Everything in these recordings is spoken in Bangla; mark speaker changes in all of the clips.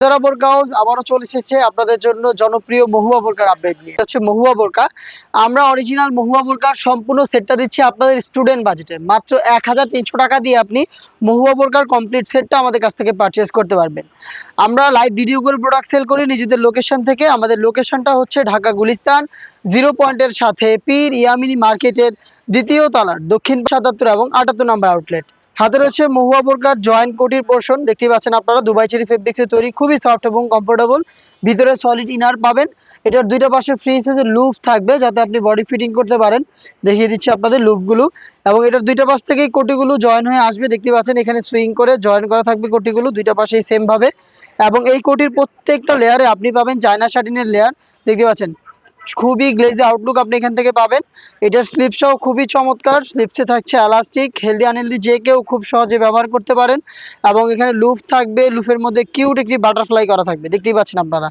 Speaker 1: যারা বোরকা হাউস আবারও চলে এসেছে আপনাদের জন্য জনপ্রিয় মহুয়া বোরকার আপডেট নিয়ে। হচ্ছে মহুয়া বোরকা। আমরা অরিজিনাল মহুয়া বোরকার সম্পূর্ণ সেটটা দিচ্ছি আপনাদের স্টুডেন্ট বাজেটে মাত্র 1300 টাকা দিয়ে আপনি মহুয়া বোরকার কমপ্লিট সেটটা আমাদের কাছ থেকে পারচেস করতে পারবেন। আমরা লাইভ ভিডিও করে প্রোডাক্ট সেল করি নিজেদের লোকেশন থেকে। আমাদের লোকেশনটা হচ্ছে ঢাকা গুলিস্তান 0 পয়েন্টের সাথে পীর ইয়ামিনী মার্কেটের দ্বিতীয় তলার দক্ষিণ 77 এবং 78 নম্বর আউটলেট। হাতে রয়েছে মহুয়া বোরকার জয়েন্ট কোটির পোর্শন, দেখতে পাচ্ছেন আপনারা দুবাই চেরি ফেব্রিক্সে তৈরি, খুবই সফট এবং কমফোর্টেবল। ভিতরে সলিড ইনার পাবেন। এটার দুইটা পাশে ফ্রি সাইজের লুপ থাকবে যাতে আপনি বডি ফিটিং করতে পারেন। দেখিয়ে দিচ্ছি আপনাদের লুপগুলো। এবং এটার দুইটা পাশ থেকেই কোটিগুলো জয়েন হয়ে আসবে, দেখতে পাচ্ছেন এখানে সুইং করে জয়েন করা থাকবে কোটিগুলো দুইটা পাশেই সেম ভাবে। এবং এই কোটির প্রত্যেকটা লেয়ারে আপনি পাবেন চায়না শাটিনের লেয়ার, দেখতে পাচ্ছেন খুবই গ্লেজি আউটলুক আপনি এখান থেকে পাবেন। এটার স্লিপসটাও খুবই চমৎকার, স্লিপসে থাকছে এলাস্টিক, হেলদি আনহেলদি যে কেউ খুব সহজে ব্যবহার করতে পারেন। এবং এখানে লুপ থাকবে, লুপের মধ্যে কিউট একটি বাটারফ্লাই করা থাকবে, দেখতেই পাচ্ছেন আপনারা।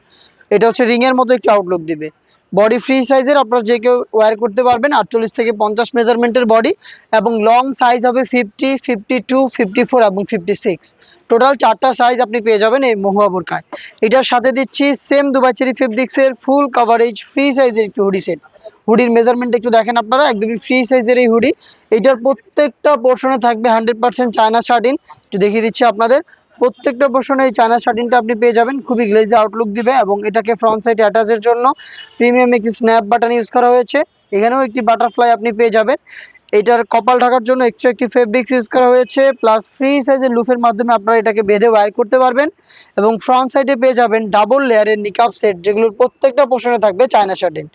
Speaker 1: এটা হচ্ছে রিং এর মতো একটি আউটলুক দিবে। বডি ফ্রি সাইজের আপনারা যে কেউ ওয়্যার করতে পারবেন, 48 থেকে 50 মেজারমেন্টের বডি। এবং লং সাইজ হবে 50, 52, 54 এবং 56। টোটাল 4টা সাইজ আপনি পেয়ে যাবেন এই মহুয়া বোরকায়। এটার সাথে দিচ্ছি সেম দুবাই চেরি ফেব্রিক্সের ফুল কভারেজ ফ্রি সাইজের একটি হুডি সেট। হুডির মেজারমেন্ট একটু দেখেন আপনারা, একদমই ফ্রি সাইজের এই হুডি। এটার প্রত্যেকটা পোর্শনে থাকবে 100% চায়না শার্টিন। একটু দেখিয়ে দিচ্ছি আপনাদের, প্রত্যেকটা পোর্শনে এই চায়না শার্টিনটা আপনি পেয়ে যাবেন, খুবই গ্লেজি আউটলুক দিবে। এবং এটাকে ফ্রন্ট সাইডে অ্যাটাচের জন্য প্রিমিয়াম একটি স্ন্যাপ বাটন ইউজ করা হয়েছে। এখানেও একটি বাটারফ্লাই আপনি পেয়ে যাবেন। এটার কপাল ঢাকার জন্য এক্সট্রা একটি ফেব্রিক্স ইউজ করা হয়েছে, প্লাস ফ্রি সাইজের লুফের মাধ্যমে আপনারা এটাকে বেঁধে ওয়্যার করতে পারবেন। এবং ফ্রন্ট সাইডে পেয়ে যাবেন ডাবল লেয়ারের নিকাব সেট, যেগুলোর প্রত্যেকটা পোর্শনে থাকবে চায়না শার্টিন।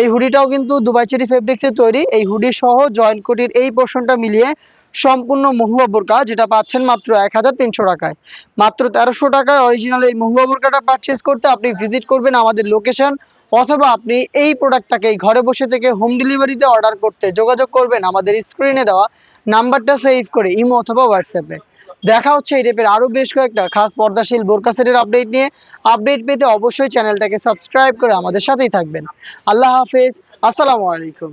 Speaker 1: এই হুডিটাও কিন্তু দুবাই চেরি ফেব্রিক্সে তৈরি। এই হুডি সহ জয়েন্ট কোটির এই পোর্শনটা মিলিয়ে সম্পূর্ণ মহুয়া বোরকা যেটা পাচ্ছেন মাত্র 1300 টাকায়। মাত্র 1300 টাকায় অরিজিনাল এই মহুয়া বোরকাটা পারচেস করতে আপনি ভিজিট করবেন আমাদের লোকেশন, অথবা আপনি এই প্রোডাক্টটাকে ঘরে বসে থেকে হোম ডেলিভারিতে অর্ডার করতে যোগাযোগ করবেন আমাদের স্ক্রিনে দেওয়া নাম্বারটা সেভ করে ইমো অথবা হোয়াটসঅ্যাপে। দেখা হচ্ছে এই টাইপের আরো বেশ কয়েকটা খাস পর্দাশীল বোরকা সেটের আপডেট নিয়ে। আপডেট পেতে অবশ্যই চ্যানেলটাকে সাবস্ক্রাইব করে আমাদের সাথেই থাকবেন। আল্লাহ হাফেজ, আসসালামু আলাইকুম।